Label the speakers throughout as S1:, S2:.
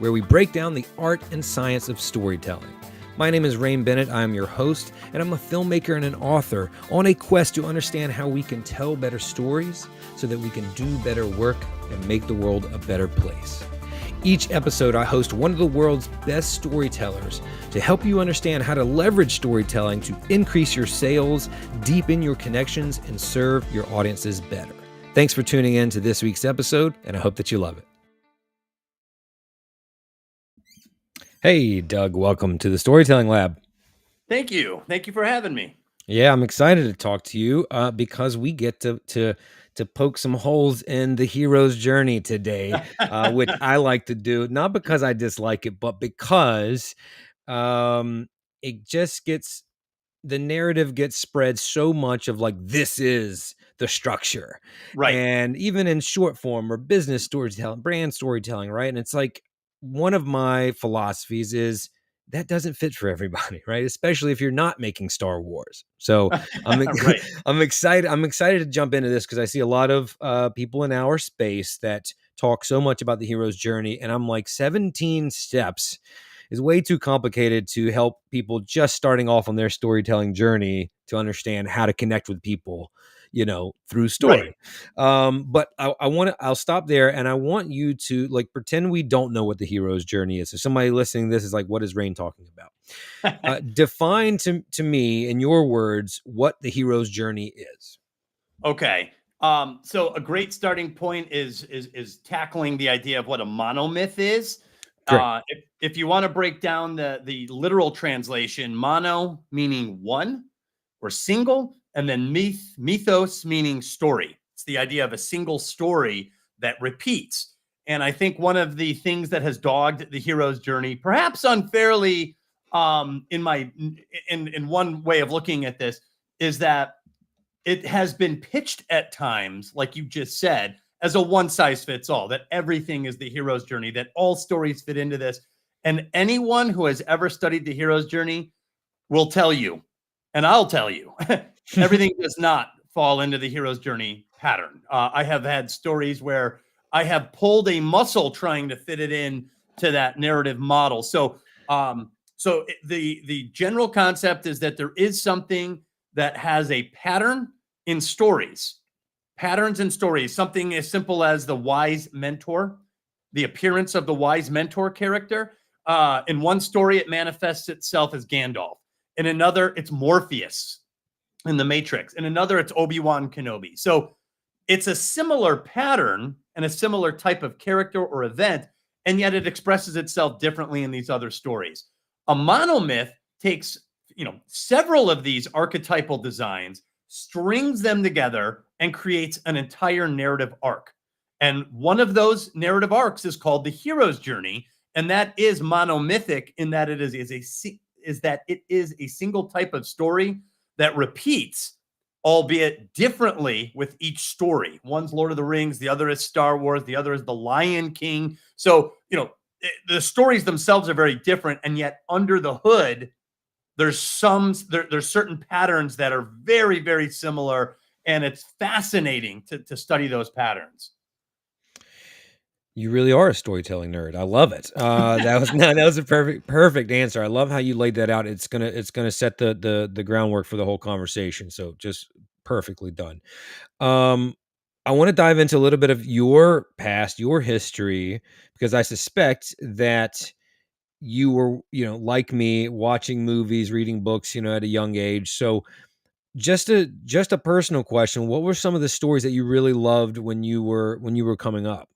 S1: where we break down the art and science of storytelling. My name is Rain Bennett. I am your host, and I'm a filmmaker and an author on a quest to understand how we can tell better stories so that we can do better work and make the world a better place. Each episode, I host one of the world's best storytellers to help you understand how to leverage storytelling to increase your sales, deepen your connections, and serve your audiences better. Thanks for tuning in to this week's episode, and I hope that you love it. Hey, Doug, welcome to the Storytelling Lab.
S2: Thank you. Thank you for having me.
S1: Yeah, I'm excited to talk to you because we get to poke some holes in the hero's journey today, which I like to do, not because I dislike it, but because it just gets, the narrative gets spread so much of like, this is the structure.
S2: Right.
S1: And even in short form or business storytelling, brand storytelling, right? And it's like, one of my philosophies is that doesn't fit for everybody, right? Especially if you're not making Star Wars. So
S2: Right.
S1: I'm excited. I'm excited to jump into this because I see a lot of people in our space that talk so much about the hero's journey. And I'm like, 17 steps is way too complicated to help people just starting off on their storytelling journey to understand how to connect with people, you know, through story.
S2: Right.
S1: But I'll stop there, and I want you to like pretend we don't know what the hero's journey is. So somebody listening to this is like, what is Rain talking about? Define to me in your words what the hero's journey is.
S2: Okay. So a great starting point is tackling the idea of what a monomyth is. If you want to break down the literal translation, mono meaning one or single, and then mythos meaning story. It's the idea of a single story that repeats. And I think one of the things that has dogged the hero's journey, perhaps unfairly, in one way of looking at this, is that it has been pitched at times, like you just said, as a one size fits all, that everything is the hero's journey, that all stories fit into this. And anyone who has ever studied the hero's journey will tell you, and I'll tell you, everything does not fall into the hero's journey pattern. I have had stories where I have pulled a muscle trying to fit it in to that narrative model. So the general concept is that there is something that has a pattern in stories. Patterns in stories, something as simple as the wise mentor, the appearance of the wise mentor character. In one story, it manifests itself as Gandalf. In another, it's Morpheus in The Matrix. In another, it's Obi-Wan Kenobi. So it's a similar pattern and a similar type of character or event, and yet it expresses itself differently in these other stories. A monomyth takes, several of these archetypal designs, strings them together, and creates an entire narrative arc. And one of those narrative arcs is called the hero's journey, and that is monomythic in that it is a single type of story that repeats, albeit differently with each story. One's Lord of the Rings, the other is Star Wars, the other is The Lion King. So, the stories themselves are very different, and yet under the hood, there's certain patterns that are very, very similar, and it's fascinating to study those patterns.
S1: You really are a storytelling nerd. I love it. That was a perfect answer. I love how you laid that out. It's gonna set the groundwork for the whole conversation. So just perfectly done. I want to dive into a little bit of your past, your history, because I suspect that you were, like me, watching movies, reading books, at a young age. So just a personal question. What were some of the stories that you really loved when you were coming up?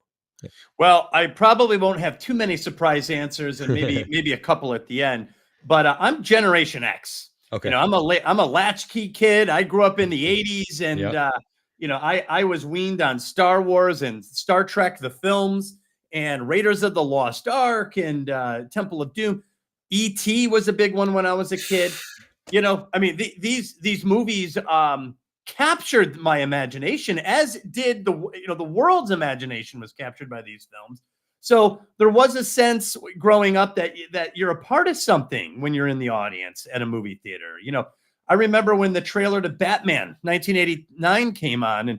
S2: Well, I probably won't have too many surprise answers, and maybe a couple at the end. But I'm Generation X.
S1: Okay.
S2: I'm a latchkey kid. I grew up in the '80s, and
S1: Yep.
S2: I was weaned on Star Wars and Star Trek, the films, and Raiders of the Lost Ark, and Temple of Doom. E.T. was a big one when I was a kid. These movies captured my imagination, as did the world's imagination was captured by these films. So there was a sense growing up that you're a part of something when you're in the audience at a movie theater. I remember when the trailer to Batman 1989 came on, and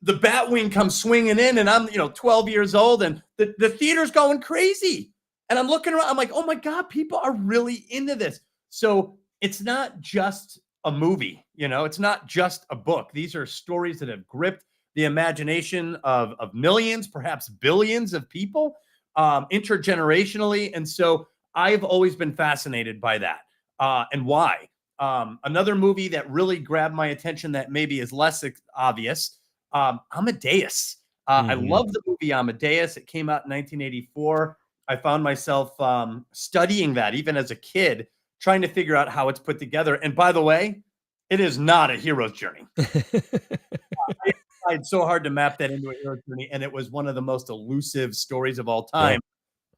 S2: the Batwing comes swinging in, and I'm 12 years old, and the theater's going crazy. And I'm looking around, I'm like, oh my God, people are really into this. So it's not just a movie, it's not just a book. These are stories that have gripped the imagination of millions, perhaps billions of people, intergenerationally. And so I've always been fascinated by that. And why? Another movie that really grabbed my attention that maybe is less obvious, Amadeus. I
S1: Mhm.
S2: love the movie Amadeus. It came out in 1984. I found myself studying that even as a kid, trying to figure out how it's put together. And by the way, it is not a hero's journey. I tried so hard to map that into a hero's journey, and it was one of the most elusive stories of all
S1: Yeah.
S2: time.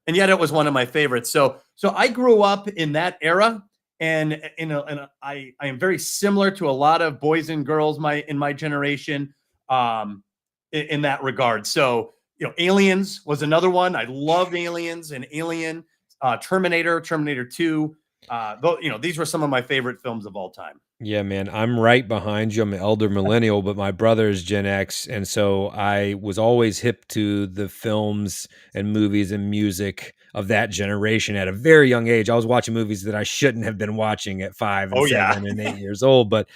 S2: And yet it was one of my favorites. So I grew up in that era, and I am very similar to a lot of boys and girls in my generation, in that regard. So Aliens was another one. I loved Aliens and Alien, Terminator 2. These were some of my favorite films of all time.
S1: Yeah, man, I'm right behind you. I'm an elder millennial, but my brother is Gen X, and so I was always hip to the films and movies and music of that generation at a very young age. I was watching movies that I shouldn't have been watching at 5 and
S2: Oh yeah.
S1: 7 and 8 years old, but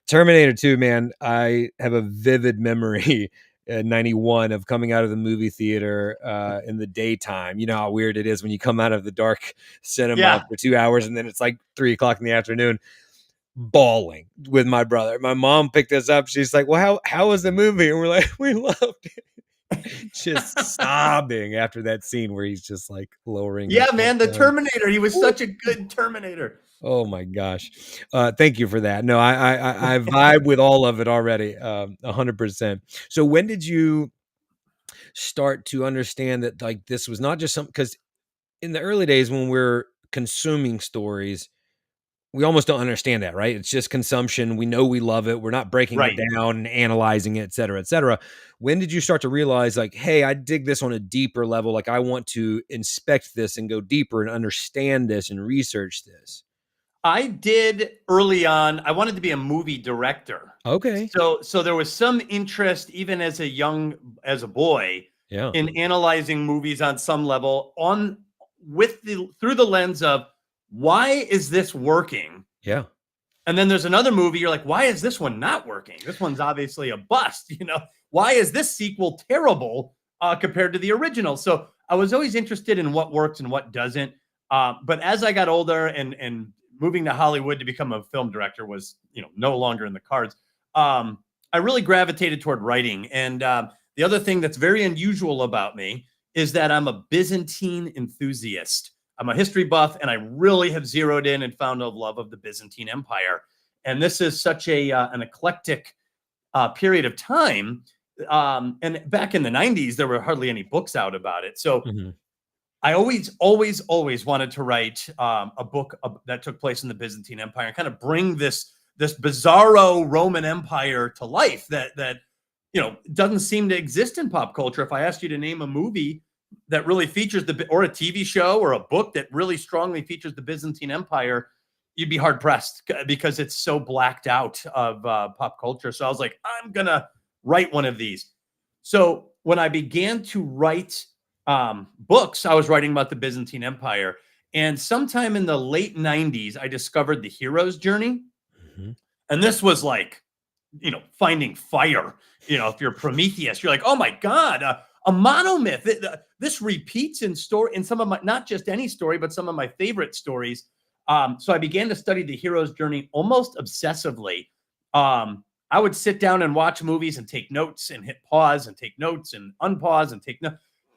S1: Terminator 2, man, I have a vivid memory in '91 of coming out of the movie theater, in the daytime. You know how weird it is when you come out of the dark cinema
S2: Yeah.
S1: for 2 hours and then it's like 3 o'clock in the afternoon, bawling with my brother. My mom picked us up. She's like, "Well, how was the movie?" And we're like, "We loved it." Just sobbing after that scene where he's just like lowering
S2: Yeah,
S1: himself
S2: man, the
S1: down.
S2: Terminator. He was such a good Terminator.
S1: Oh my gosh. Thank you for that. No, I vibe with all of it already, 100%. So when did you start to understand that, like, this was not just some, because in the early days when we're consuming stories, we almost don't understand that, right? It's just consumption. We know we love it. We're not breaking it
S2: Right.
S1: down and analyzing it, et cetera, et cetera. When did you start to realize, like, hey, I dig this on a deeper level. Like, I want to inspect this and go deeper and understand this and research this?
S2: I did early on. I wanted to be a movie director.
S1: Okay.
S2: So there was some interest even as a boy
S1: Yeah.
S2: in analyzing movies on some level on with the through the lens of why is this working?
S1: Yeah.
S2: And then there's another movie you're like, why is this one not working? This one's obviously a bust, Why is this sequel terrible compared to the original? So I was always interested in what works and what doesn't. But as I got older and moving to Hollywood to become a film director was, no longer in the cards. I really gravitated toward writing. And the other thing that's very unusual about me is that I'm a Byzantine enthusiast. I'm a history buff, and I really have zeroed in and found a love of the Byzantine Empire. And this is such an eclectic period of time. And back in the 90s, there were hardly any books out about it. So
S1: Mhm.
S2: I always wanted to write a book that took place in the Byzantine Empire and kind of bring this bizarro Roman Empire to life that doesn't seem to exist in pop culture. If I asked you to name a movie that really features or a TV show or a book that really strongly features the Byzantine Empire, you'd be hard pressed because it's so blacked out of pop culture. So I was like, I'm gonna write one of these. So when I began to write books, I was writing about the Byzantine Empire. And sometime in the late 90s, I discovered the hero's journey.
S1: Mhm.
S2: And this was like, finding fire. If you're Prometheus, you're like, oh my God, a monomyth. This repeats in some of my, not just any story, but some of my favorite stories. So I began to study the hero's journey almost obsessively. I would sit down and watch movies and take notes and hit pause and take notes and unpause and take notes.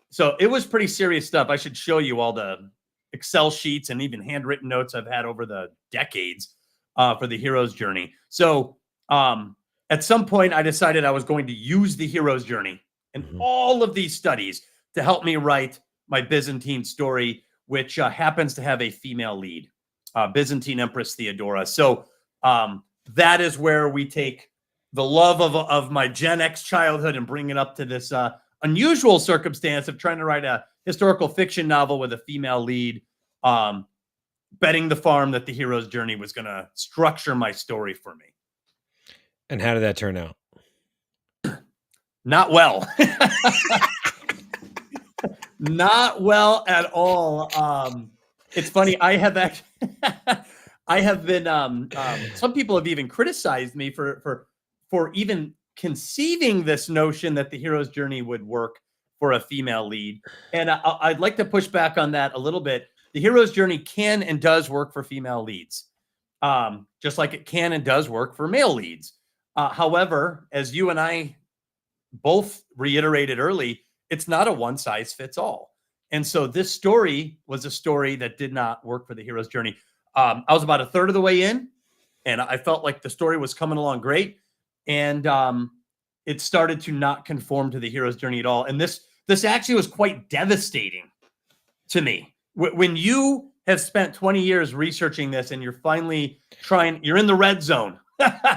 S2: So it was pretty serious stuff. I should show you all the Excel sheets and even handwritten notes I've had over the decades for the hero's journey. So um, at some point, I decided I was going to use the hero's journey and
S1: Mhm.
S2: all of these studies to help me write my Byzantine story, which happens to have a female lead, Byzantine Empress Theodora. So that is where we take the love of my Gen X childhood and bring it up to this unusual circumstance of trying to write a historical fiction novel with a female lead, betting the farm that the hero's journey was going to structure my story for me.
S1: And how did that turn out?
S2: Not well. Not well at all. It's funny. I have actually, I have been. Some people have even criticized me for even conceiving this notion that the hero's journey would work for a female lead, and I'd like to push back on that a little bit. The hero's journey can and does work for female leads, just like it can and does work for male leads. However, as you and I both reiterated early, it's not a one size fits all. And so this story was a story that did not work for the hero's journey. I was about a third of the way in, and I felt like the story was coming along great, and it started to not conform to the hero's journey at all. And this actually was quite devastating to me. When you have spent 20 years researching this, and you're finally trying, you're in the red zone.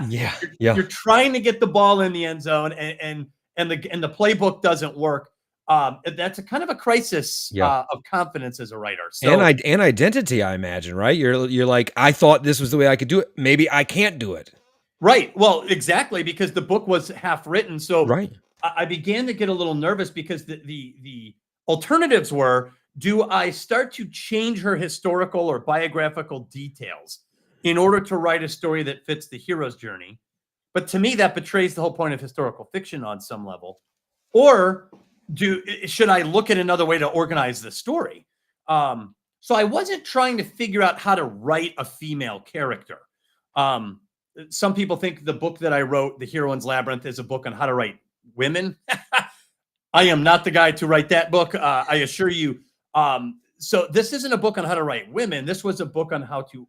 S1: Yeah.
S2: You're trying to get the ball in the end zone, and the playbook doesn't work. That's a kind of a crisis of confidence as a writer. So,
S1: and identity, I imagine, right? You're like, I thought this was the way I could do it. Maybe I can't do it.
S2: right. Well, exactly, because the book was half written. So
S1: Right.
S2: I began to get a little nervous because the alternatives were, do I start to change her historical or biographical details in order to write a story that fits the hero's journey? But to me, that betrays the whole point of historical fiction on some level. Or should I look at another way to organize the story? So I wasn't trying to figure out how to write a female character. Some people think the book that I wrote, The Heroine's Labyrinth, is a book on how to write women. I am not the guy to write that book, I assure you. So this isn't a book on how to write women. This was a book on how to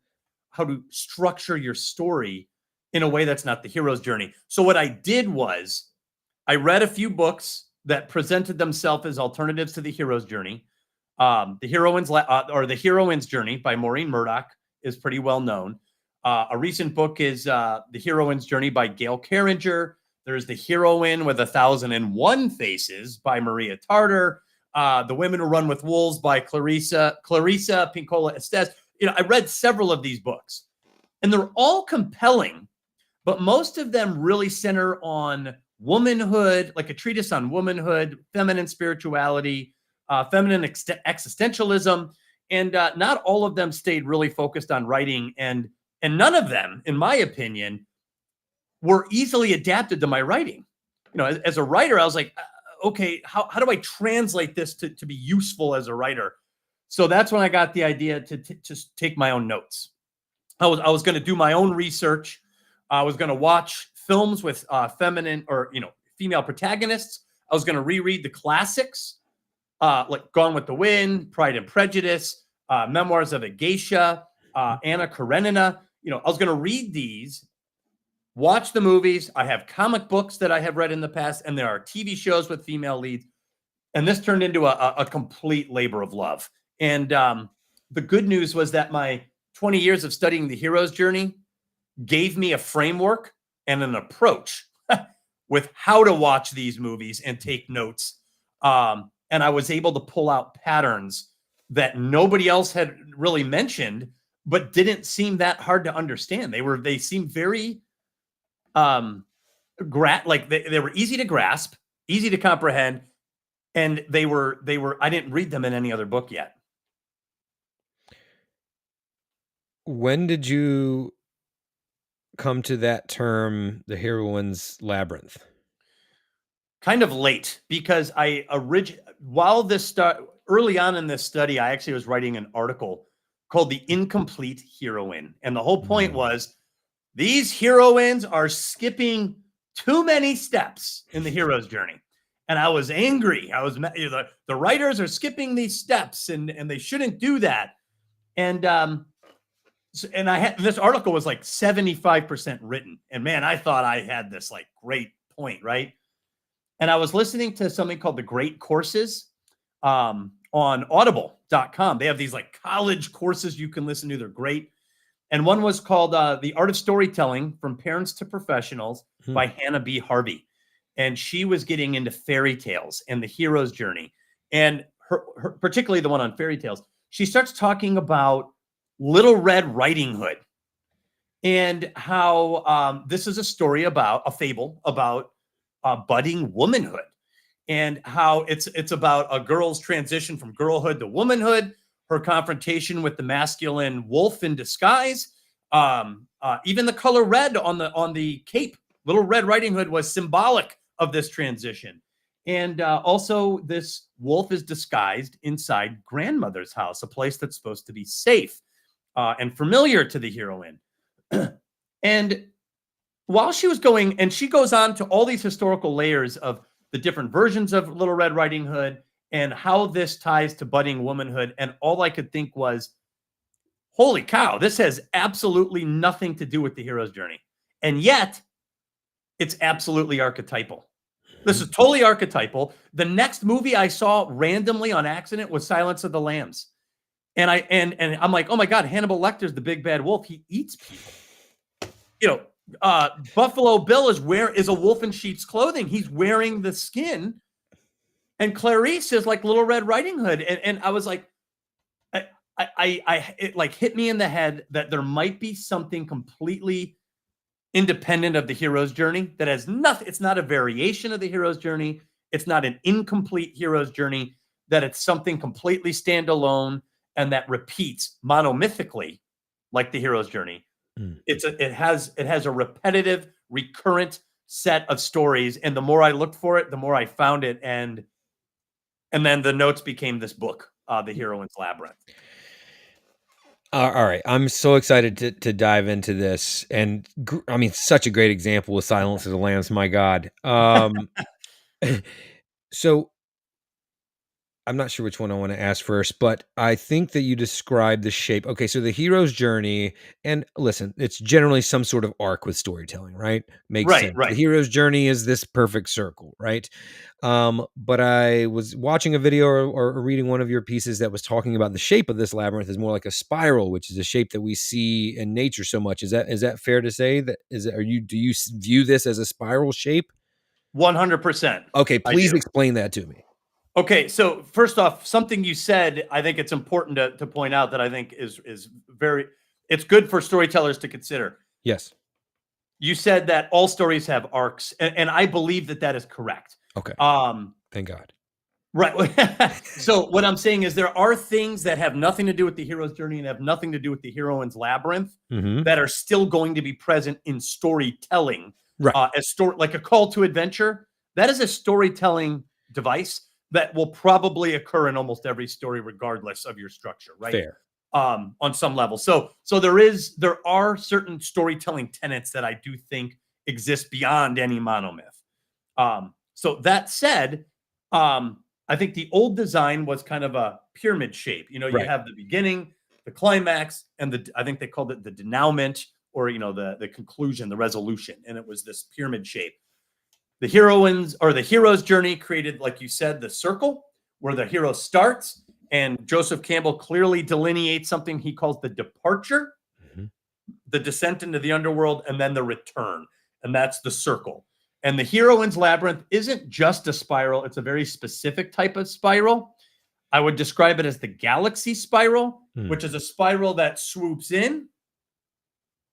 S2: structure your story in a way that's not the hero's journey. So what I did was I read a few books that presented themselves as alternatives to the hero's journey. The Heroine's Journey by Maureen Murdoch is pretty well known. A recent book is The Heroine's Journey by Gail Carringer. There's The Heroine with 1,001 Faces by Maria Tartar. The Women Who Run with Wolves by Clarissa Pinkola Estes. I read several of these books, and they're all compelling, but most of them really center on womanhood, like a treatise on womanhood, feminine spirituality, feminine existentialism, and not all of them stayed really focused on writing, and none of them, in my opinion, were easily adapted to my writing. As a writer, I was like, okay, how do I translate this to be useful as a writer? So that's when I got the idea to just take my own notes. I was going to do my own research. I was going to watch films with feminine or female protagonists. I was going to reread the classics, like Gone with the Wind, Pride and Prejudice, Memoirs of a Geisha, Anna Karenina. I was going to read these, watch the movies. I have comic books that I have read in the past, and there are TV shows with female leads. And this turned into a complete labor of love. And the good news was that my 20 years of studying the hero's journey gave me a framework and an approach with how to watch these movies and take notes. And I was able to pull out patterns that nobody else had really mentioned, but didn't seem that hard to understand. They seemed very like they were easy to grasp, easy to comprehend, and they were I didn't read them in any other book yet.
S1: When did you come to that term, the heroine's labyrinth?
S2: Kind of late, because early on in this study, I actually was writing an article called The Incomplete Heroine. And the whole point was these heroines are skipping too many steps in the hero's journey. And I was angry. The writers are skipping these steps and they shouldn't do that. And I had this article was like 75% written. And man, I thought I had this like great point, right? And I was listening to something called The Great Courses on audible.com. They have these like college courses you can listen to. They're great. And one was called The Art of Storytelling from Parents to Professionals by Hannah B. Harvey. And she was getting into fairy tales and the hero's journey. And her particularly the one on fairy tales, she starts talking about Little Red Riding Hood and how this is a story about a fable about budding womanhood, and how it's about a girl's transition from girlhood to womanhood, her confrontation with the masculine wolf in disguise. Even the color red on the cape, Little Red Riding Hood, was symbolic of this transition. And also, this wolf is disguised inside grandmother's house, a place that's supposed to be safe and familiar to the heroine. And while she was going, and she goes on to all these historical layers of the different versions of Little Red Riding Hood and how this ties to budding womanhood. And all I could think was, holy cow, this has absolutely nothing to do with the hero's journey. And yet, it's absolutely archetypal. This is totally archetypal. The next movie I saw randomly on accident was Silence of the Lambs. And I'm like, oh my God, Hannibal Lecter's the big bad wolf. He eats people. Buffalo Bill is a wolf in sheep's clothing. He's wearing the skin. And Clarice is like Little Red Riding Hood. And I was like, it like hit me in the head that there might be something completely independent of the hero's journey that has nothing. It's not a variation of the hero's journey. It's not an incomplete hero's journey, that it's something completely standalone and that repeats monomythically like the hero's journey. It has a repetitive, recurrent set of stories. And the more I looked for it, the more I found it. And then the notes became this book, The Heroine's Labyrinth.
S1: All right. I'm so excited to dive into this. And I mean, such a great example with Silence of the Lambs. My God. So I'm not sure which one I want to ask first, but I think that you described the shape. Okay, so the hero's journey, and listen, it's generally some sort of arc with storytelling, right? Makes sense. The
S2: Right.
S1: hero's journey is this perfect circle, right? But I was watching a video or reading one of your pieces that was talking about the shape of this labyrinth is more like a spiral, which is a shape that we see in nature so much. Is that fair to say? Do you view this as a spiral shape?
S2: 100%.
S1: Okay, please explain that to me.
S2: Okay, so first off, something you said, I think it's important to point out that I think is it's good for storytellers to consider.
S1: Yes.
S2: You said that all stories have arcs, and I believe that is correct.
S1: Okay. Thank God.
S2: Right. So what I'm saying is there are things that have nothing to do with the hero's journey and have nothing to do with the heroine's labyrinth that are still going to be present in storytelling.
S1: Right.
S2: Like a call to adventure. That is a storytelling device that will probably occur in almost every story, regardless of your structure, right?
S1: Fair.
S2: On some level. So there are certain storytelling tenets that I do think exist beyond any monomyth. So that said, I think the old design was kind of a pyramid shape. You have the beginning, the climax, and I think they called it the denouement, or the conclusion, the resolution, and it was this pyramid shape. The hero's journey created, like you said, the circle where the hero starts, and Joseph Campbell clearly delineates something he calls the departure, the descent into the underworld, and then the return, and that's the circle. And the heroine's labyrinth isn't just a spiral; it's a very specific type of spiral. I would describe it as the galaxy spiral, which is a spiral that swoops in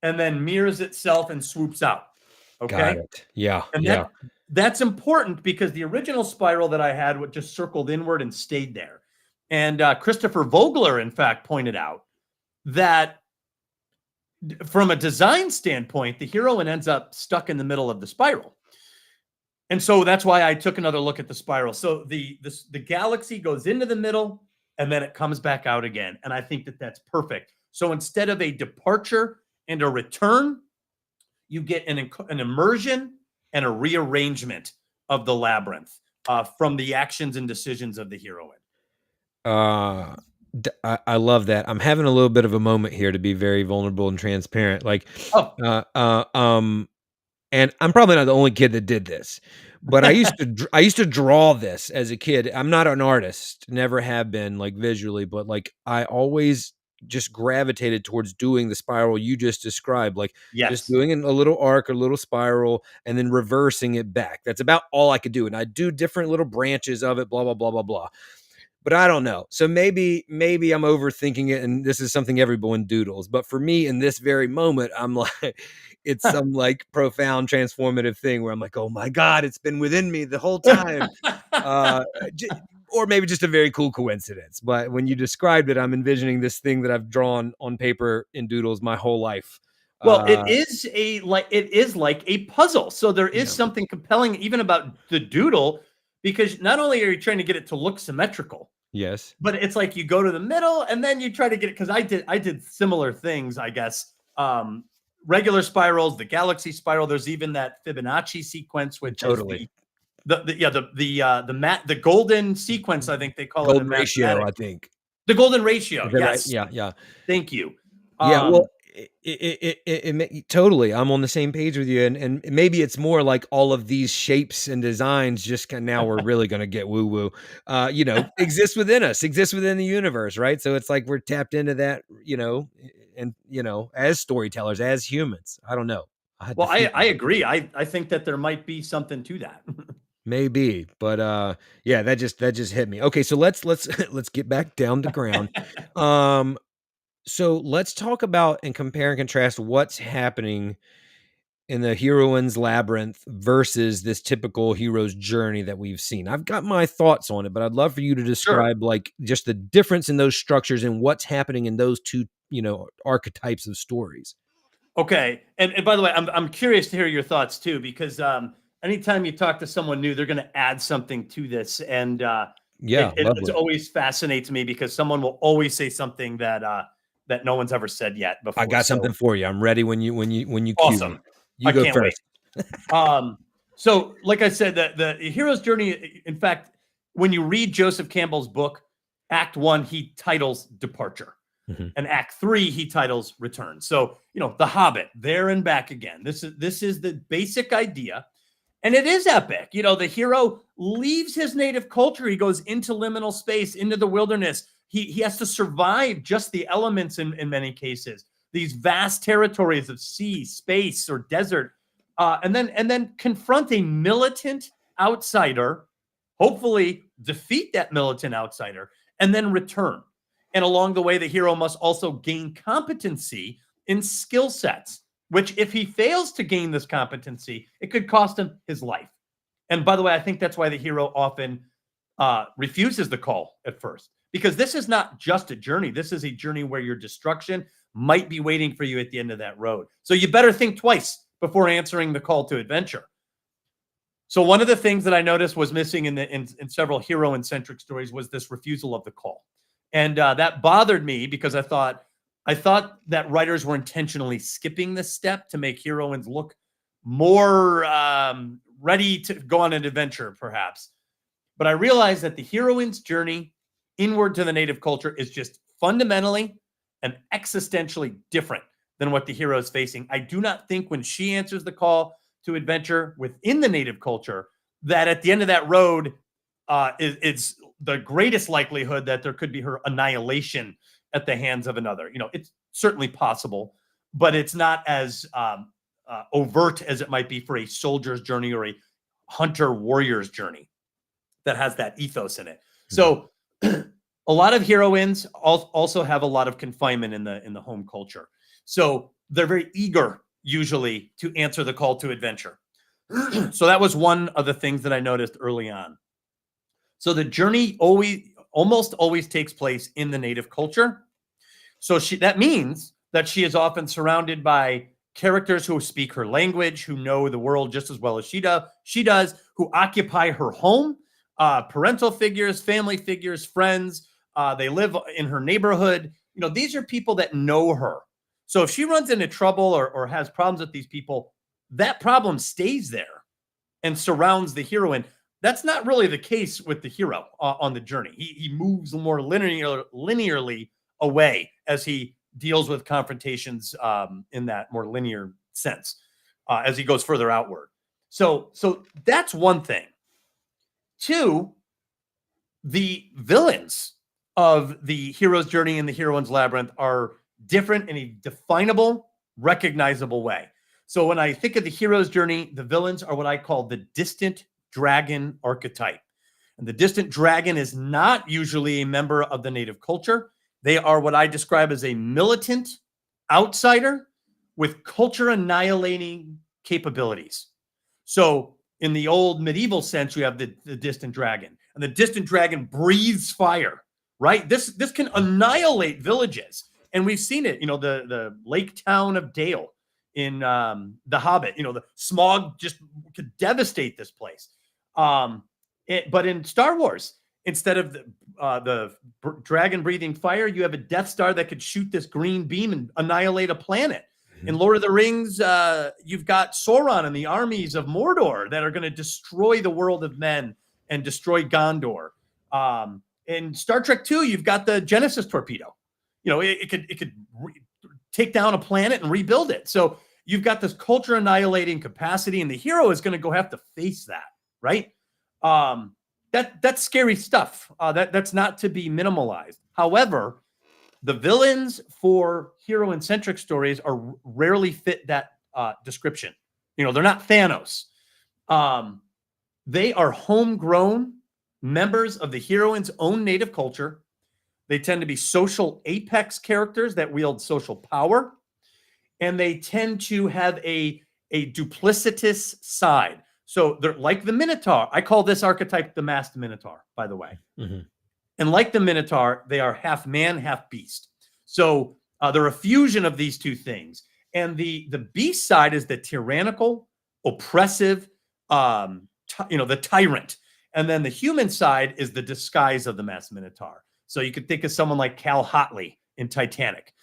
S2: and then mirrors itself and swoops out. Okay.
S1: Got it. Yeah.
S2: And that's important because the original spiral that I had would just circled inward and stayed there. And Christopher Vogler, in fact, pointed out that from a design standpoint, the heroine ends up stuck in the middle of the spiral. And so that's why I took another look at the spiral. So the galaxy goes into the middle and then it comes back out again. And I think that's perfect. So instead of a departure and a return, you get an immersion and a rearrangement of the labyrinth from the actions and decisions of the heroine.
S1: I love that. I'm having a little bit of a moment here to be very vulnerable and transparent. And I'm probably not the only kid that did this, but I used to draw this as a kid. I'm not an artist, never have been, like, visually, but like I always just gravitated towards doing the spiral you just described, like just doing a little arc, a little spiral, and then reversing it back. That's about all I could do. And I do different little branches of it, blah, blah, blah, blah, blah. but I don't know. So maybe I'm overthinking it, and this is something everyone doodles. But for me, in this very moment, I'm like, it's some like profound transformative thing where I'm like, oh my god, it's been within me the whole time. Uh, or maybe just a very cool coincidence. But when you described it, I'm envisioning this thing that I've drawn on paper in doodles my whole life.
S2: Well,
S1: Uh,
S2: it is like a puzzle. So there is
S1: yeah.
S2: something compelling even about the doodle, because not only are you trying to get it to look symmetrical,
S1: Yes.
S2: but it's like you go to the middle and then you try to get it, because I did similar things, I guess. Regular spirals, the galaxy spiral. There's even that Fibonacci sequence, which is
S1: Totally.
S2: the golden sequence, I think they call it in
S1: Golden ratio, I
S2: mathematics.
S1: think.
S2: The golden ratio.
S1: Is that right?
S2: Yes.
S1: Yeah, yeah.
S2: Thank you.
S1: Yeah, well,
S2: Um,
S1: totally. I'm on the same page with you, and maybe it's more like all of these shapes and designs just now we're really gonna get woo woo. Exist within us, exist within the universe, right? So it's like we're tapped into that, and as storytellers, as humans. I don't know. I had to
S2: well,
S1: think
S2: I
S1: about it.
S2: agree. I think that there might be something to that.
S1: Maybe, but yeah, that just hit me. Okay, so let's let's get back down to ground. Um, so let's talk about and compare and contrast what's happening in the heroine's labyrinth versus this typical hero's journey that we've seen. I've got my thoughts on it, but I'd love for you to
S2: Sure.
S1: describe like just the difference in those structures and what's happening in those two, archetypes of stories.
S2: Okay. And by the way, I'm curious to hear your thoughts too, because anytime you talk to someone new, they're going to add something to this, and
S1: Yeah,
S2: it's
S1: lovely.
S2: always fascinates me because someone will always say something that no one's ever said yet
S1: I
S2: before.
S1: got
S2: So
S1: something for you. I'm ready when you cue me.
S2: awesome!
S1: You
S2: I
S1: go
S2: can't wait.
S1: first.
S2: So like I said, the hero's journey. In fact, when you read Joseph Campbell's book, Act One, he titles Departure.
S1: Mhm.
S2: And Act Three, he titles Return. So, The Hobbit, there and back again. This is the basic idea. And it is epic. The hero leaves his native culture. He goes into liminal space, into the wilderness. He has to survive just the elements in many cases. These vast territories of sea, space, or desert. And then confront a militant outsider, hopefully defeat that militant outsider, and then return. And along the way, the hero must also gain competency in skill sets, which, if he fails to gain this competency, it could cost him his life. And by the way, I think that's why the hero often refuses the call at first, because this is not just a journey. This is a journey where your destruction might be waiting for you at the end of that road. So you better think twice before answering the call to adventure. So one of the things that I noticed was missing in several hero-centric stories was this refusal of the call. And that bothered me because I thought that writers were intentionally skipping this step to make heroines look more ready to go on an adventure, perhaps. But I realized that the heroine's journey inward to the native culture is just fundamentally and existentially different than what the hero is facing. I do not think when she answers the call to adventure within the native culture that at the end of that road, it's the greatest likelihood that there could be her annihilation at the hands of another. It's certainly possible, but it's not as overt as it might be for a soldier's journey or a hunter warrior's journey that has that ethos in it.
S1: Mhm.
S2: So a lot of heroines also have a lot of confinement in the home culture. So they're very eager usually to answer the call to adventure. So that was one of the things that I noticed early on. So the journey almost always takes place in the native culture. So that means that she is often surrounded by characters who speak her language, who know the world just as well as she does, who occupy her home, parental figures, family figures, friends. They live in her neighborhood. These are people that know her. So if she runs into trouble or has problems with these people, that problem stays there and surrounds the heroine. That's not really the case with the hero on the journey. He moves more linearly away as he deals with confrontations in that more linear sense as he goes further outward. So that's one thing. Two, the villains of the hero's journey and the heroine's labyrinth are different in a definable, recognizable way. So when I think of the hero's journey, the villains are what I call the distant dragon archetype. And the distant dragon is not usually a member of the native culture. They are what I describe as a militant outsider with culture annihilating capabilities. So in the old medieval sense, you have the distant dragon, and the distant dragon breathes fire, right? This can annihilate villages. And we've seen it, the lake town of Dale in The Hobbit, the smog just could devastate this place. But in Star Wars, instead of the dragon breathing fire, you have a Death Star that could shoot this green beam and annihilate a planet. In Lord of the Rings, you've got Sauron and the armies of Mordor that are going to destroy the world of men and destroy Gondor. In Star Trek 2, you've got the Genesis torpedo. It could take down a planet and rebuild it. So you've got this culture annihilating capacity, and the hero is going to have to face that, right? That's scary stuff. That's not to be minimalized. However, the villains for hero-centric stories are rarely fit that description. They're not Thanos. They are homegrown members of the heroine's own native culture. They tend to be social apex characters that wield social power, and they tend to have a duplicitous side. So they're like the Minotaur. I call this archetype the masked Minotaur, by the way. Mm-hmm. And like the Minotaur, they are half man, half beast. So they're a fusion of these two things. And the beast side is the tyrannical, oppressive, the tyrant. And then the human side is the disguise of the masked Minotaur. So you could think of someone like Cal Hotley in Titanic,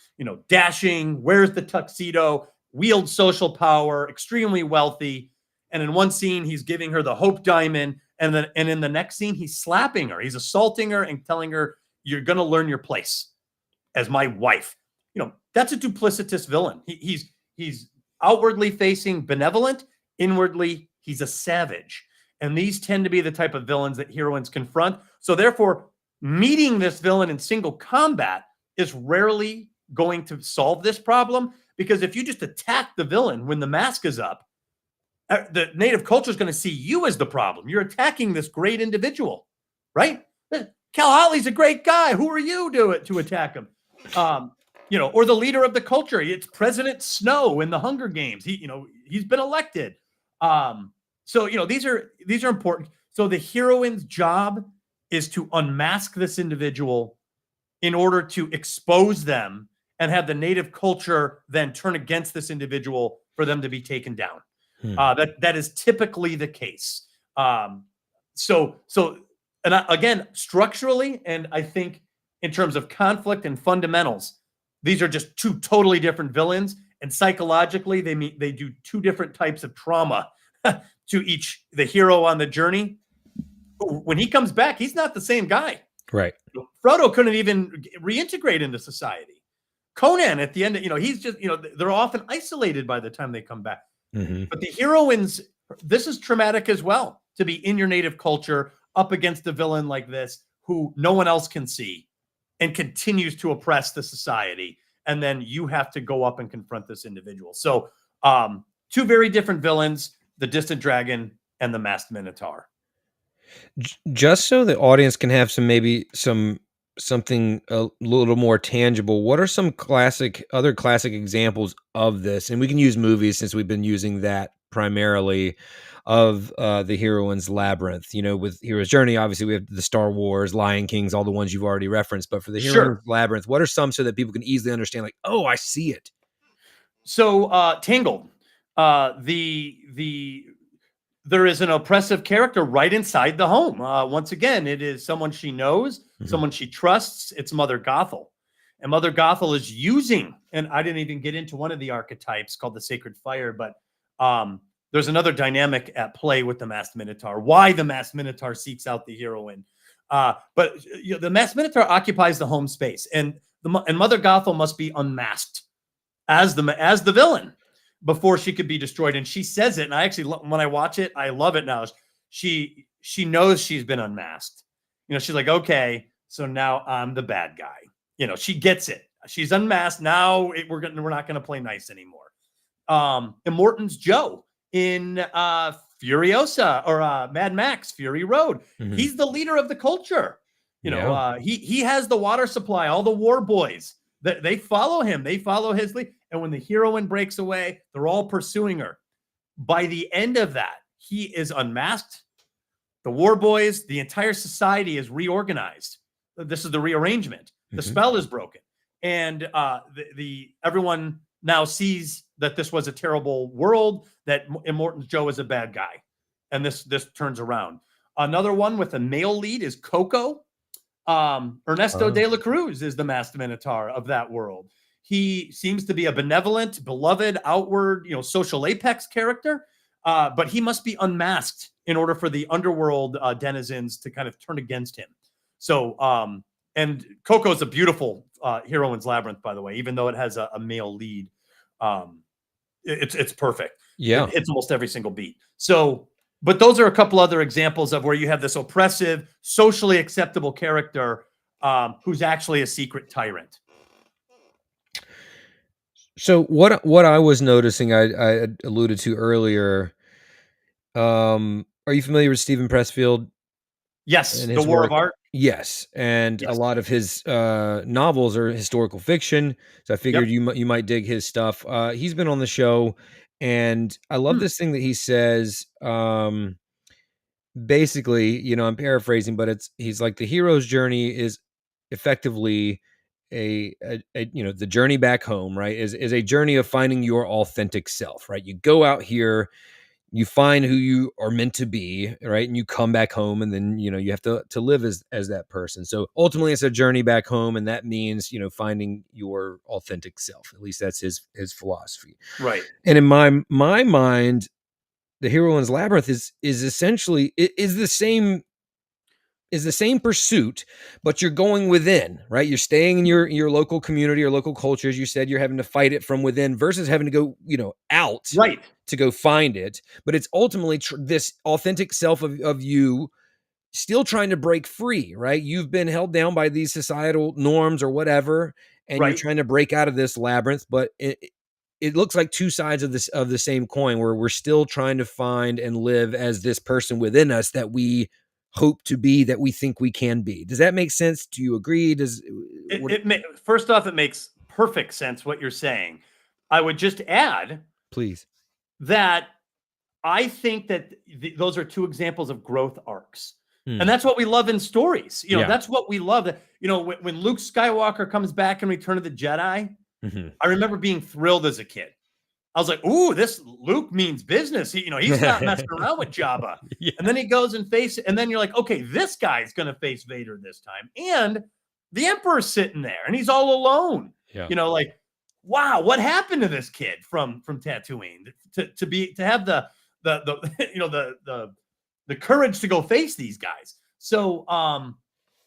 S2: dashing, wears the tuxedo, wields social power, extremely wealthy. And in one scene, he's giving her the Hope Diamond. And in the next scene, he's slapping her. He's assaulting her and telling her, you're going to learn your place as my wife. That's a duplicitous villain. He's outwardly facing benevolent. Inwardly, he's a savage. And these tend to be the type of villains that heroines confront. So therefore, meeting this villain in single combat is rarely going to solve this problem, because if you just attack the villain when the mask is up, the native culture is going to see you as the problem. You're attacking this great individual, right? Cal Hotley's a great guy. Who are you to attack him? Or the leader of the culture. It's President Snow in the Hunger Games. He's been elected. So these are important. So the heroine's job is to unmask this individual in order to expose them and have the native culture then turn against this individual for them to be taken down. That is typically the case. Again, structurally, and I think in terms of conflict and fundamentals, these are just two totally different villains. And psychologically, they do two different types of trauma to the hero on the journey. When he comes back, he's not the same guy.
S1: Right.
S2: Frodo couldn't even reintegrate into society. Conan at the end, he's just, they're often isolated by the time they come back. Mm-hmm. But the heroines, this is traumatic as well, to be in your native culture up against a villain like this who no one else can see and continues to oppress the society. And then you have to go up and confront this individual. So two very different villains, the distant dragon and the masked Minotaur.
S1: Just so the audience can have something a little more tangible, what are some other classic examples of this? And we can use movies, since we've been using that primarily, of the heroine's Labyrinth. With Hero's Journey, obviously we have the Star Wars, Lion Kings, all the ones you've already referenced. But for the heroine's Labyrinth, what are some so that people can easily understand, like, oh, I see it?
S2: So Tangled, there is an oppressive character right inside the home. Once again, it is someone she knows, someone she trusts. It's Mother Gothel. And Mother Gothel is using, and I didn't even get into one of the archetypes called the Sacred Fire, but there's another dynamic at play with the masked Minotaur. Why the masked Minotaur seeks out the heroine. But the masked Minotaur occupies the home space, and Mother Gothel must be unmasked as the villain before she could be destroyed. And she says it, and I actually, when I watch it, I love it now. She knows she's been unmasked. She's like, okay, so now I'm the bad guy. She gets it. She's unmasked. Now we're not going to play nice anymore. And Morton's Joe in Furiosa or Mad Max Fury Road.
S1: Mhm.
S2: He's the leader of the culture.
S1: Yeah.
S2: He has the water supply. All the war boys they follow him. They follow his lead. And when the heroine breaks away, they're all pursuing her. By the end of that, he is unmasked. The war boys, the entire society is reorganized. This is the rearrangement. The
S1: Mhm.
S2: spell is broken, and the everyone now sees that this was a terrible world. That Immortan Joe is a bad guy, and this turns around. Another one with a male lead is Coco. Ernesto
S1: Oh.
S2: de la Cruz is the masked minotaur of that world. He seems to be a benevolent, beloved, outward, social apex character, but he must be unmasked in order for the underworld denizens to kind of turn against him. So, and Coco's a beautiful Heroine's Labyrinth, by the way, even though it has a male lead. It's perfect. It
S1: Yeah.
S2: hits almost every single beat. So, but those are a couple other examples of where you have this oppressive, socially acceptable character who's actually a secret tyrant.
S1: So what I was noticing, I alluded to earlier. Are you familiar with Stephen Pressfield
S2: Yes,
S1: and
S2: the
S1: his
S2: War of
S1: work?
S2: Art.
S1: Yes, and a
S2: Yes.
S1: lot of his novels are historical fiction. So I figured
S2: Yep.
S1: you might dig his stuff. He's been on the show, and I love
S2: Hmm.
S1: this thing that he says. Basically, I'm paraphrasing, but he's like the hero's journey is effectively the journey back home, right? Is a journey of finding your authentic self, right? You go out here, you find who you are meant to be, right? And you come back home, and then you have to live as that person. So ultimately it's a journey back home, and that means finding your authentic self. At least that's his philosophy.
S2: Right.
S1: And in my mind, the Heroine's Labyrinth is essentially is the same pursuit, but you're going within, right? You're staying in your local community or local culture. As you said, you're having to fight it from within versus having to go, out
S2: Right.
S1: to go find it. But it's ultimately this authentic self of you still trying to break free, right? You've been held down by these societal norms or whatever, and you're
S2: Right.
S1: trying to break out of this labyrinth, but it looks like two sides of the same coin, where we're still trying to find and live as this person within us that we hope to be, that we think we can be. Does that make sense? Do you agree? Does what
S2: First off, it makes perfect sense what you're saying. I would just add
S1: please.
S2: that I think that those are two examples of growth arcs. And
S1: Hmm.
S2: that's what we love in stories.
S1: Yeah.
S2: That's what we love. When Luke Skywalker comes back in Return of the Jedi,
S1: Mhm.
S2: I remember being thrilled as a kid. I was like, "Ooh, this Luke means business. He's not messing around with Jabba." And
S1: Yeah.
S2: then he goes and and then you're like, "Okay, this guy's going to face Vader this time." And the Emperor's sitting there and he's all alone.
S1: Yeah.
S2: Like, wow, what happened to this kid from Tatooine to have the the courage to go face these guys? So,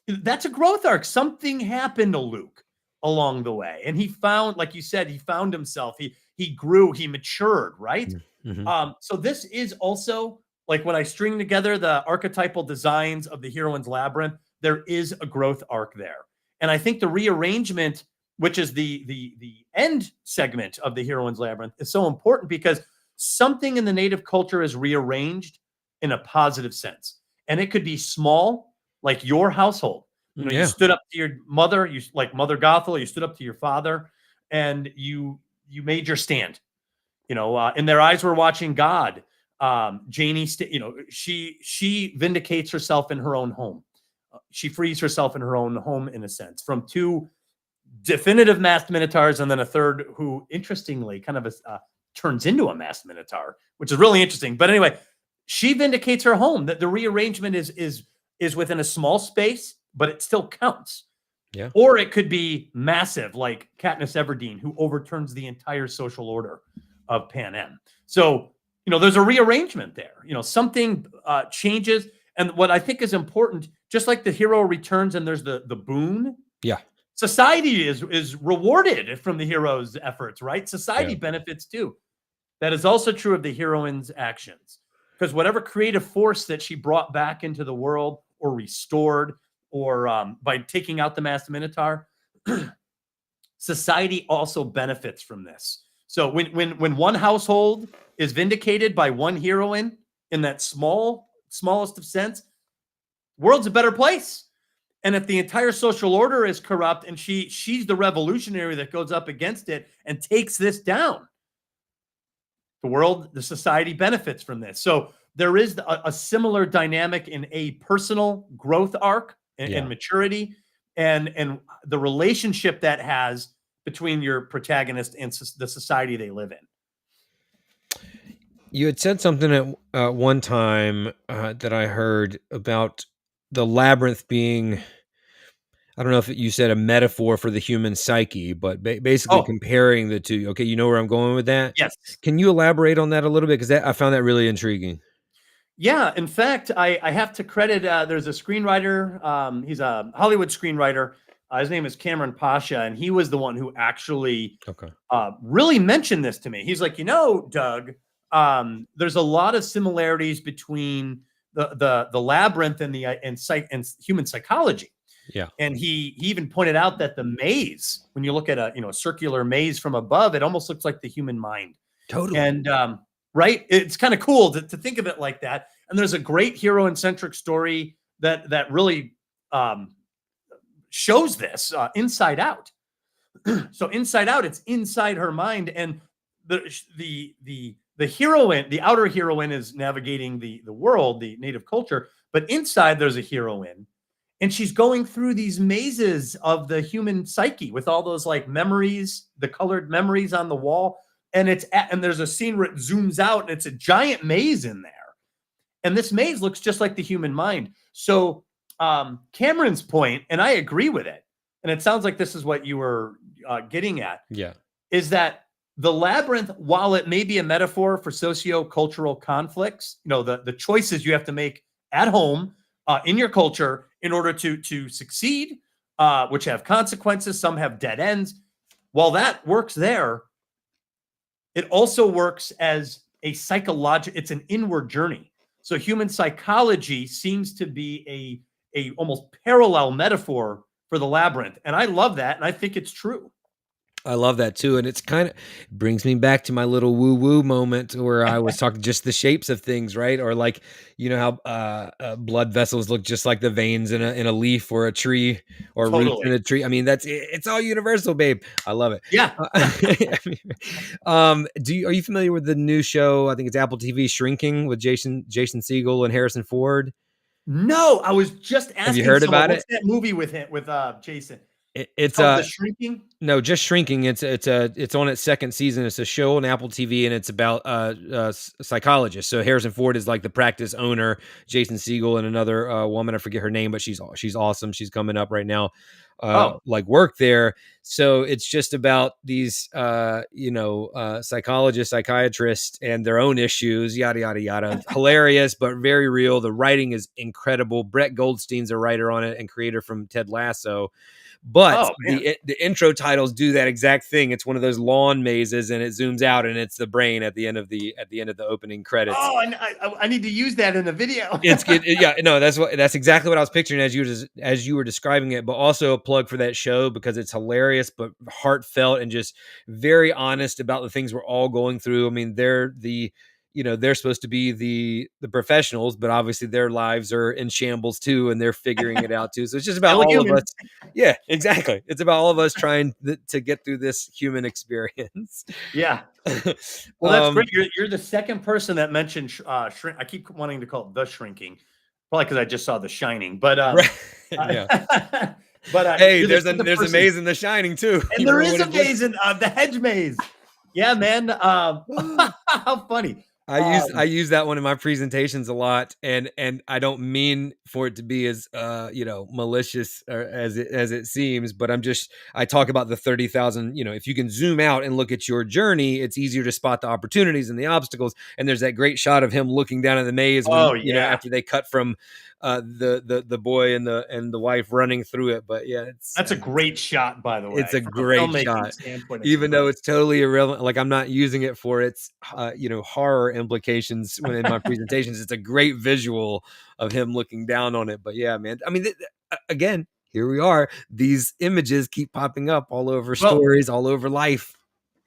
S2: that's a growth arc. Something happened to Luke along the way, and he found, like you said, he found himself. He grew. He matured. Right.
S1: Mhm.
S2: So this is also like when I string together the archetypal designs of the Heroine's Labyrinth. There is a growth arc there, and I think the rearrangement, which is the end segment of the Heroine's Labyrinth, is so important because something in the native culture is rearranged in a positive sense, and it could be small, like your household. You
S1: Yeah.
S2: stood up to your mother, you like Mother Gothel, you stood up to your father, and you made your stand. And their eyes were watching God. Janie, she vindicates herself in her own home. She frees herself in her own home, in a sense, from two definitive masked minotaurs, and then a third who, interestingly, kind of turns into a masked minotaur, which is really interesting. But anyway, she vindicates her home. That the rearrangement is within a small space, but it still counts.
S1: Yeah.
S2: Or it could be massive, like Katniss Everdeen, who overturns the entire social order of Panem. So, there's a rearrangement there. Something changes. And what I think is important, just like the hero returns and there's the boon,
S1: Yeah.
S2: society is rewarded from the hero's efforts, right? Society
S1: Yeah.
S2: benefits too. That is also true of the heroine's actions. Because whatever creative force that she brought back into the world or restored, or by taking out the masked minotaur, society also benefits from this. So when one household is vindicated by one heroine, in that smallest of sense, world's a better place. And if the entire social order is corrupt and she's the revolutionary that goes up against it and takes this down, the society benefits from this. So there is a similar dynamic in a personal growth arc and maturity, and the relationship that has between your protagonist and the society they live in.
S1: You had said something at one time that I heard about the labyrinth being, I don't know if you said a metaphor for the human psyche, but basically
S2: Oh,
S1: comparing the two. Okay, you know where I'm going with that?
S2: yes.
S1: Can you elaborate on that a little bit? Because I found that really intriguing.
S2: Yeah, in fact, I have to credit. There's a screenwriter. He's a Hollywood screenwriter. His name is Cameron Pasha, and he was the one who actually
S1: Okay.
S2: really mentioned this to me. He's like, Doug, there's a lot of similarities between the labyrinth and and human psychology.
S1: Yeah.
S2: And he even pointed out that the maze, when you look at a circular maze from above, it almost looks like the human mind.
S1: Totally.
S2: And right, it's kind of cool to think of it like that. And there's a great hero-centric story that really shows this, Inside Out. So Inside Out, it's inside her mind, and the heroine, the outer heroine, is navigating the world, the native culture, but inside there's a heroine, and she's going through these mazes of the human psyche with all those like memories, the colored memories on the wall. And and there's a scene where it zooms out and it's a giant maze in there. And this maze looks just like the human mind. So Cameron's point, and I agree with it, and it sounds like this is what you were getting at, is that the labyrinth, while it may be a metaphor for socio-cultural conflicts, the choices you have to make at home in your culture in order to succeed, which have consequences, some have dead ends. While that works there, it also works as a it's an inward journey. So human psychology seems to be a almost parallel metaphor for the labyrinth. And I love that. And I think it's true.
S1: I love that too. And it's kind of brings me back to my little woo woo moment where I was talking just the shapes of things, right? Or like, how blood vessels look just like the veins in a leaf or a tree or roots in a tree. I mean, it's all universal, babe. I love it.
S2: Yeah.
S1: Are you familiar with the new show? I think it's Apple TV, Shrinking, with Jason Segel and Harrison Ford.
S2: No, I was just asking.
S1: Have you heard about
S2: what's that movie with Jason?
S1: It's
S2: called The Shrinking?
S1: No, just Shrinking. It's on its second season. It's a show on Apple TV, and it's about psychologists. So Harrison Ford is like the practice owner. Jason Segel and another woman, I forget her name, but she's awesome. She's coming up right now. Like work there. So it's just about these psychologists, psychiatrists, and their own issues, yada yada yada. Hilarious, but very real. The writing is incredible. Brett Goldstein's a writer on it and creator from Ted Lasso. But the intro titles do that exact thing. It's one of those lawn mazes, and it zooms out, and it's the brain at the end of the opening credits.
S2: Oh, and I need to use that in the video.
S1: That's exactly what I was picturing as you were describing it. But also a plug for that show because it's hilarious, but heartfelt and just very honest about the things we're all going through. I mean, they're supposed to be the professionals, but obviously their lives are in shambles too, and they're figuring it out too. So it's just about all of us. Yeah, exactly. It's about all of us trying to get through this human experience.
S2: Yeah. Well, that's great. You're the second person that mentioned shrink. I keep wanting to call it The Shrinking, probably because I just saw The Shining. But
S1: yeah. But hey, there's a maze in The Shining too.
S2: And there is a maze in the hedge maze. Yeah, man. How funny.
S1: I use that one in my presentations a lot, and I don't mean for it to be as malicious as it seems, but I talk about the 30,000. If you can zoom out and look at your journey, it's easier to spot the opportunities and the obstacles. And there's that great shot of him looking down at the maze when, after they cut from the boy and the wife running through it. But yeah,
S2: that's a great shot, by the way.
S1: It's a great shot, even though it's totally irrelevant. Like, I'm not using it for its horror implications when in my presentations. It's a great visual of him looking down on it. But yeah, man, I mean, again, here we are. These images keep popping up all over stories, all over life.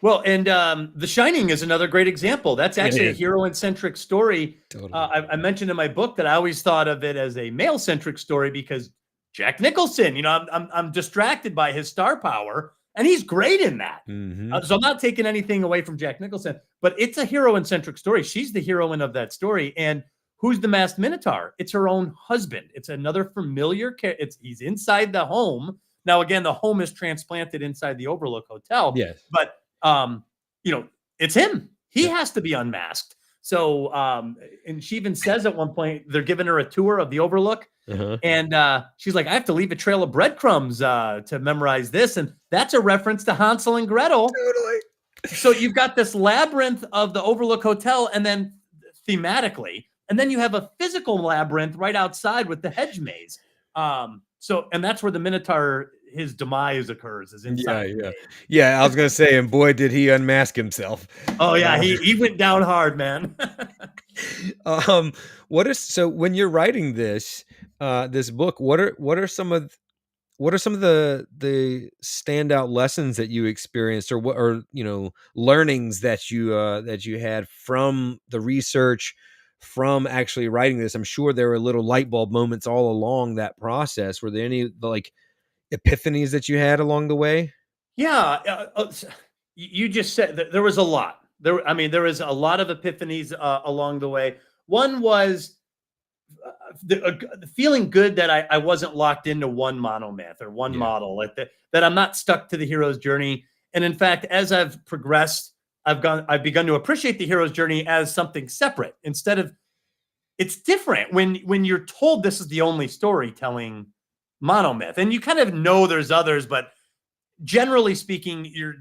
S2: Well, and The Shining is another great example. That's
S1: It
S2: actually a
S1: is.
S2: hero-centric story.
S1: Totally.
S2: I mentioned in my book that I always thought of it as a male-centric story because Jack Nicholson, I'm distracted by his star power, and he's great in that.
S1: Mhm.
S2: So I'm not taking anything away from Jack Nicholson, but it's a heroine-centric story. She's the heroine of that story, and who's the masked minotaur? It's her own husband. It's another familiar character. He's inside the home. Now, again, the home is transplanted inside the Overlook Hotel,
S1: Yes.
S2: but um, it's him. He
S1: Yeah.
S2: has to be unmasked. So, and she even says at one point they're giving her a tour of the Overlook,
S1: Uh-huh.
S2: and she's like, "I have to leave a trail of breadcrumbs to memorize this," and that's a reference to Hansel and Gretel.
S1: Totally.
S2: So you've got this labyrinth of the Overlook Hotel, and then thematically, and then you have a physical labyrinth right outside with the hedge maze. And that's where the Minotaur, his demise occurs, is
S1: Yeah,
S2: inside the
S1: yeah.
S2: maze.
S1: Yeah, I was gonna say, and boy, did he unmask himself.
S2: Oh yeah, he went down hard, man.
S1: Um, so when you're writing this book, what are some of the standout lessons that you experienced, or learnings that you had from the research, from actually writing this? I'm sure there were little light bulb moments all along that process. Were there any like epiphanies that you had along the way?
S2: Yeah, you just said that there was a lot. There was a lot of epiphanies along the way. One was the feeling good that I wasn't locked into one monomyth or one
S1: Yeah.
S2: model, like that I'm not stuck to the hero's journey. And in fact, as I've progressed, I've begun to appreciate the hero's journey as something separate instead of it's different when you're told this is the only storytelling monomyth, and you kind of know there's others, but generally speaking, you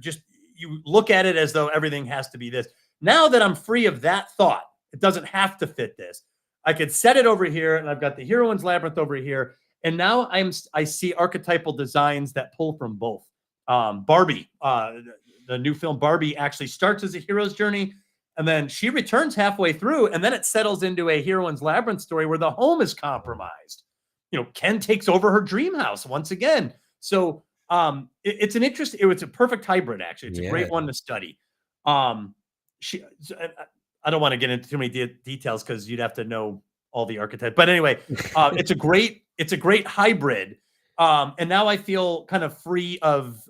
S2: look at it as though everything has to be this. Now that I'm free of that thought, it doesn't have to fit this. I could set it over here, and I've got the Heroine's Labyrinth over here, and now I see archetypal designs that pull from both. Barbie, the new film Barbie, actually starts as a hero's journey, and then she returns halfway through, and then it settles into a Heroine's Labyrinth story where the home is compromised. Ken takes over her dream house once again. So it's an interest. It's a perfect hybrid, actually. It's a
S1: Yeah.
S2: great one to study. Um, she, I don't want to get into too many details because you'd have to know all the archetypes. But anyway, it's a great hybrid. And now I feel kind of free of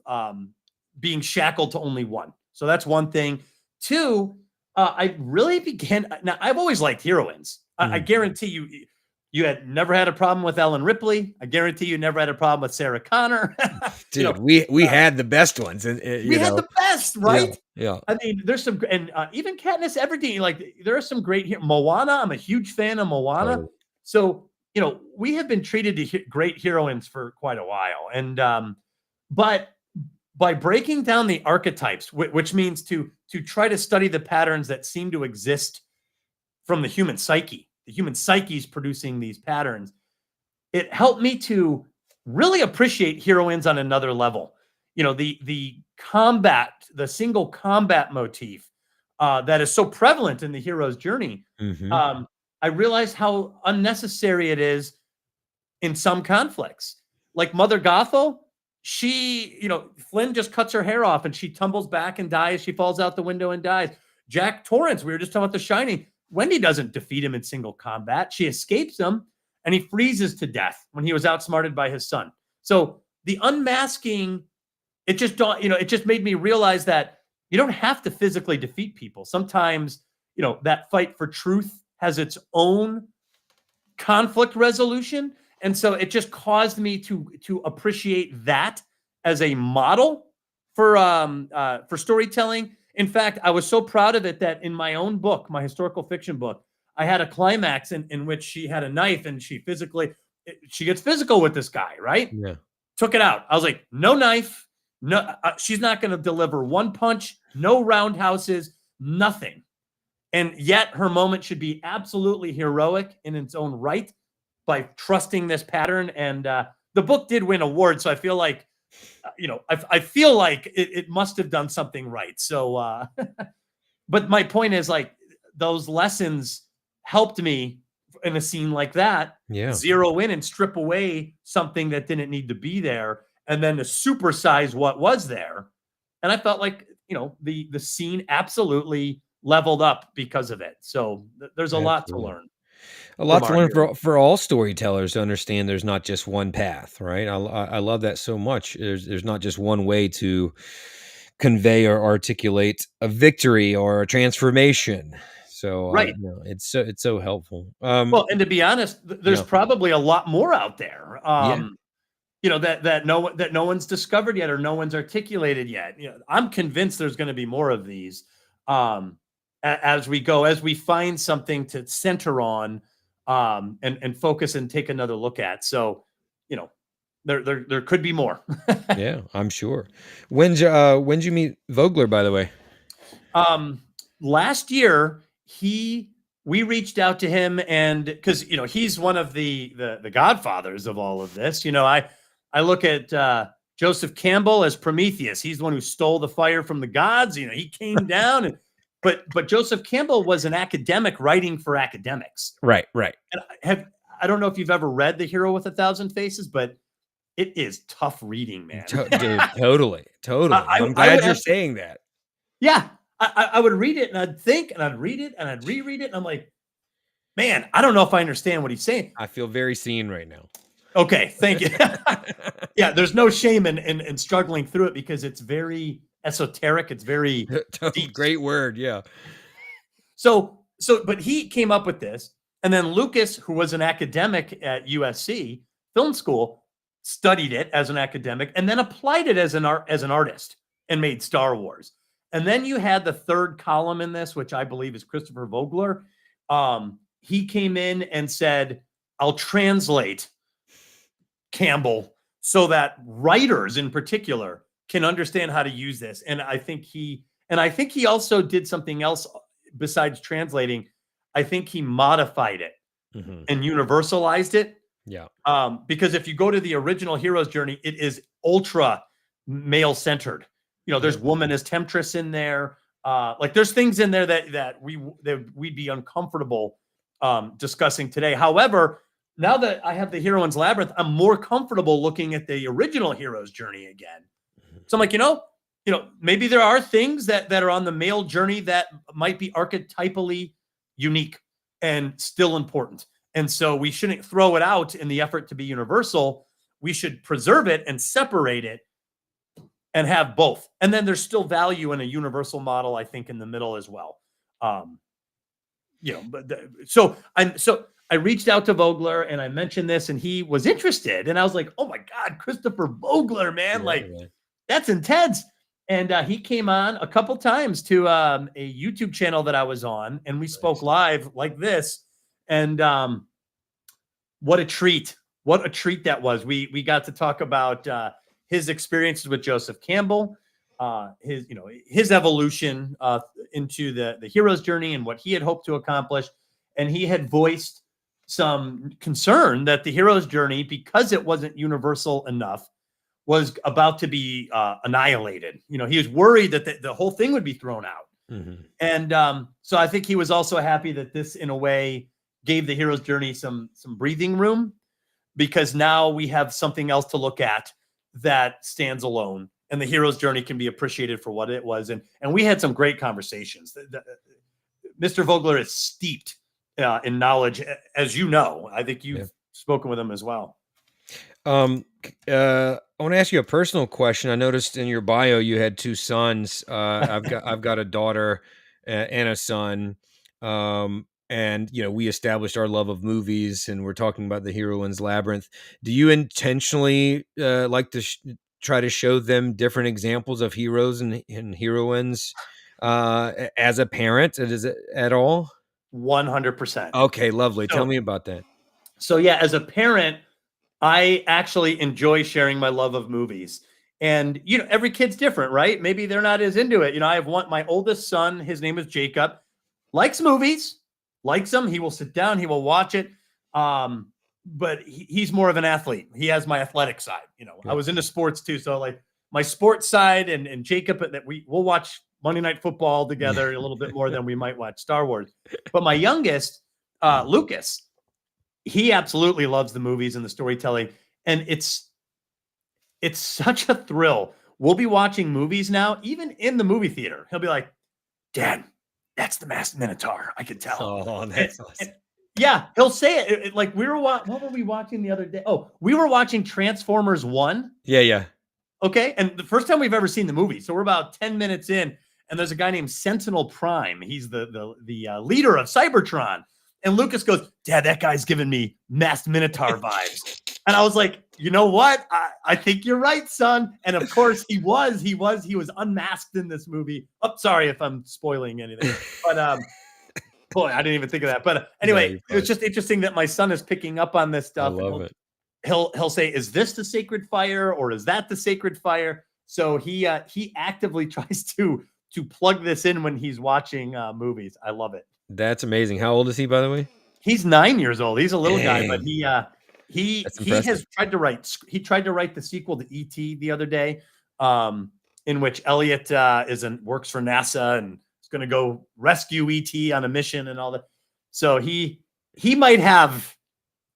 S2: being shackled to only one. So that's one thing. Two, I really began. Now I've always liked heroines. I guarantee you had never had a problem with Ellen Ripley. I guarantee you never had a problem with Sarah Connor.
S1: Dude, we had the best ones, and
S2: We had the best, right?
S1: Yeah.
S2: I mean, there's some, and even Katniss Everdeen. Like, there are some great here. Moana. I'm a huge fan of Moana.
S1: Totally.
S2: So we have been treated to great heroines for quite a while, and but by breaking down the archetypes, which means to try to study the patterns that seem to exist from the human psyche. The human psyche is producing these patterns. It helped me to really appreciate heroines on another level. The combat, the single combat motif that is so prevalent in the hero's journey. I realized how unnecessary it is in some conflicts. Like Mother Gothel, Flynn just cuts her hair off and she tumbles back and dies. She falls out the window and dies. Jack Torrance, we were just talking about The Shining. Wendy doesn't defeat him in single combat. She escapes him, and he freezes to death when he was outsmarted by his son. So the unmasking, it just made me realize that you don't have to physically defeat people. Sometimes, that fight for truth has its own conflict resolution. And so it just caused me to appreciate that as a model for storytelling. In fact, I was so proud of it that in my own book, my historical fiction book, I had a climax in which she had a knife and she gets physical with this guy, right?
S1: Yeah.
S2: Took it out. I was like, no knife. No, she's not going to deliver one punch, no roundhouses, nothing. And yet her moment should be absolutely heroic in its own right by trusting this pattern. And the book did win awards. So I feel like, I feel like it must have done something right. So, but my point is, like, those lessons helped me in a scene like that, zero in and strip away something that didn't need to be there, and then to supersize what was there. And I felt like, the scene absolutely leveled up because of it. So there's a lot to
S1: Absolutely.
S2: learn
S1: A
S2: from
S1: lot to
S2: our
S1: learn
S2: hero.
S1: for all storytellers to understand there's not just one path, right? I love that so much. There's not just one way to convey or articulate a victory or a transformation. So
S2: Right.
S1: it's so helpful.
S2: Well, and to be honest, there's
S1: Yeah,
S2: probably a lot more out there.
S1: yeah,
S2: That no one's discovered yet or no one's articulated yet. I'm convinced there's going to be more of these um, as we go, as we find something to center on and focus and take another look at. So, you know, there could be more.
S1: yeah. I'm sure. When'd you meet Vogler, by the way?
S2: um, Last year, we reached out to him, and because he's one of the godfathers of all of this. I look at Joseph Campbell as Prometheus. He's the one who stole the fire from the gods. He came down, but Joseph Campbell was an academic writing for academics.
S1: Right, right.
S2: And I don't know if you've ever read The Hero with a Thousand Faces, but it is tough reading, man.
S1: Dude, totally, totally. I'm
S2: I would
S1: glad you're
S2: have
S1: saying that.
S2: Yeah, I would read it and I'd think and I'd read it and I'd reread it and I'm like, man, I don't know if I understand what he's saying.
S1: I feel very seen right now.
S2: Okay, thank you. Yeah, there's no shame in struggling through it because it's very esoteric. It's very deep.
S1: Great word, yeah.
S2: But he came up with this, and then Lucas, who was an academic at USC Film School, studied it as an academic and then applied it as an artist and made Star Wars. And then you had the third column in this, which I believe is Christopher Vogler. He came in and said, I'll translate Campbell so that writers in particular can understand how to use this. And I think he also did something else besides translating. I think he modified it and universalized it.
S1: Yeah.
S2: Because if you go to the original hero's journey, it is ultra male centered. There's woman as temptress in there. Like there's things in there that we'd be uncomfortable discussing today. However, now that I have the Heroine's Labyrinth, I'm more comfortable looking at the original hero's journey again. So I'm like, maybe there are things that are on the male journey that might be archetypally unique and still important. And so we shouldn't throw it out in the effort to be universal. We should preserve it and separate it and have both. And then there's still value in a universal model, I think, in the middle as well. So I reached out to Vogler and I mentioned this and he was interested. And I was like, oh my God, Christopher Vogler, man, that's intense. And he came on a couple times to a YouTube channel that I was on and we spoke live like this. And what a treat that was. We got to talk about his experiences with Joseph Campbell, his evolution into the hero's journey and what he had hoped to accomplish. And he had voiced some concern that the hero's journey, because it wasn't universal enough, was about to be annihilated. He was worried that the whole thing would be thrown out. And so I think he was also happy that this, in a way, gave the hero's journey some breathing room, because now we have something else to look at that stands alone, and the hero's journey can be appreciated for what it was. And we had some great conversations. Mr. Vogler is steeped in knowledge, as you know. I think you've spoken with him as well.
S1: I want to ask you a personal question. I noticed in your bio you had two sons. I've got a daughter and a son. And we established our love of movies, and we're talking about the Heroine's Labyrinth. Do you intentionally like to try to show them different examples of heroes and heroines as a parent? Is it at all?
S2: 100%.
S1: Okay, lovely. Tell me about that.
S2: So yeah, as a parent, I actually enjoy sharing my love of movies. And every kid's different, right? Maybe they're not as into it. I have my oldest son, his name is Jacob, likes movies, likes them. He will sit down, he will watch it. But he's more of an athlete. He has my athletic side. I was into sports too. So like my sports side and Jacob, that we'll watch Monday Night Football together a little bit more than we might watch Star Wars. But my youngest, Lucas, he absolutely loves the movies and the storytelling. And it's such a thrill we'll be watching movies now, even in the movie theater. He'll be like, "Dad, that's the masked Minotaur. I could tell."
S1: Oh,
S2: And,
S1: that's
S2: and
S1: awesome.
S2: yeah, he'll say it, like we were what were we watching the other day? Oh, we were watching Transformers 1.
S1: Yeah, yeah.
S2: Okay. And the first time we've ever seen the movie. So we're about 10 minutes in, and there's a guy named Sentinel Prime. He's the leader of Cybertron. And Lucas goes, "Dad, that guy's giving me masked Minotaur vibes." And I was like, "You know what? I think you're right, son." And of course he was unmasked in this movie. Oh, sorry if I'm spoiling anything. But boy, I didn't even think of that. But
S1: No,
S2: anyway,
S1: you're
S2: it was
S1: fine.
S2: just interesting that my son is picking up on this
S1: I
S2: stuff, and
S1: love it.
S2: he'll say, "Is this the sacred fire or is that the sacred fire?" So he actively tries to plug this in when he's watching movies. I love it.
S1: That's amazing. How old is he, by the way?
S2: He's 9 years old. He's a little guy, but
S1: Dang, that's
S2: he
S1: impressive.
S2: has tried to write. He tried to write the sequel to ET the other day, in which Elliot works for NASA and is going to go rescue ET on a mission and all that. So he might have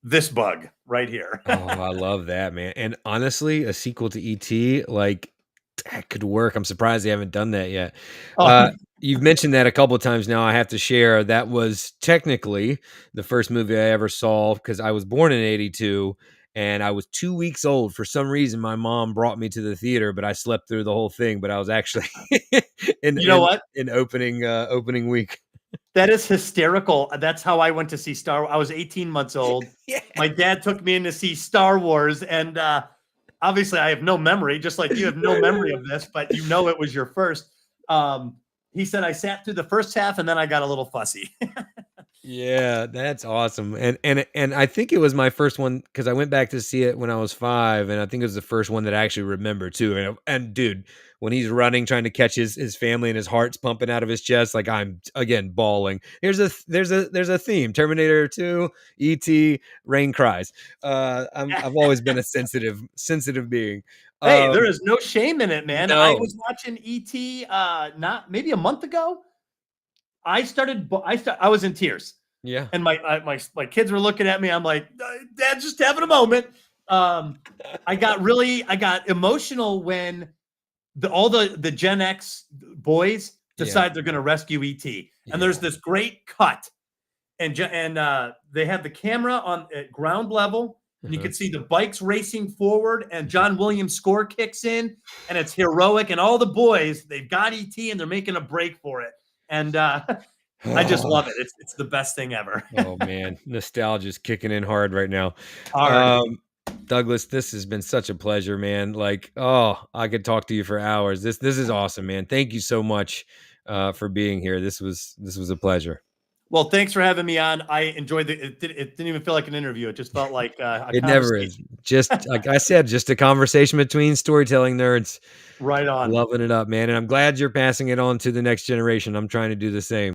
S2: this bug right here.
S1: Oh, I love that, man. And honestly, a sequel to ET, like that could work. I'm surprised they haven't done that yet.
S2: Oh,
S1: Uh, you've mentioned that a couple of times now. I have to share that was technically the first movie I ever saw because I was born in '82 and I was 2 weeks old. For some reason, my mom brought me to the theater, but I slept through the whole thing. But I was actually in
S2: you know
S1: in
S2: what?
S1: in opening week.
S2: That is hysterical. That's how I went to see Star. I was 18 months old.
S1: Yeah.
S2: My dad took me in to see Star Wars, and obviously I have no memory, just like you have no memory of this, but you know it was your first. He said I sat through the first half, and then I got a little fussy.
S1: Yeah, that's awesome. And I think it was my first one because I went back to see it when I was 5, and I think it was the first one that I actually remember too. And dude, when he's running trying to catch his family and his heart's pumping out of his chest, like I'm again bawling. There's a theme. Terminator 2, E.T., Rain Cries. I've always been a sensitive being.
S2: Hey, there
S1: Um,
S2: is no shame in it, man. I
S1: no.
S2: was watching ET not maybe a month ago. I was in tears.
S1: Yeah.
S2: And my kids were looking at me. I'm like, "Dad's just having a moment." I got emotional when all the Gen X boys
S1: Yeah.
S2: decide they're going to rescue ET, and
S1: Yeah.
S2: there's this great cut, and they have the camera on at ground level, and you
S1: Uh-huh.
S2: can see the bikes racing forward, and John Williams' score kicks in, and it's heroic, and all the boys they've got ET, and they're making a break for it, and I just love it. It's the best thing ever.
S1: Oh man, nostalgia's kicking in hard right now.
S2: Hard.
S1: Um, Douglas, this has been such a pleasure, man. Like, oh, I could talk to you for hours. This is awesome, man. Thank you so much for being here. This was a pleasure.
S2: Well, thanks for having me on. I enjoyed it didn't even feel like an interview. It just felt like a
S1: It never is.
S2: conversation.
S1: Just like I said, just a conversation between storytelling nerds.
S2: Right on.
S1: Loving it up, man. And I'm glad you're passing it on to the next generation. I'm trying to do the same.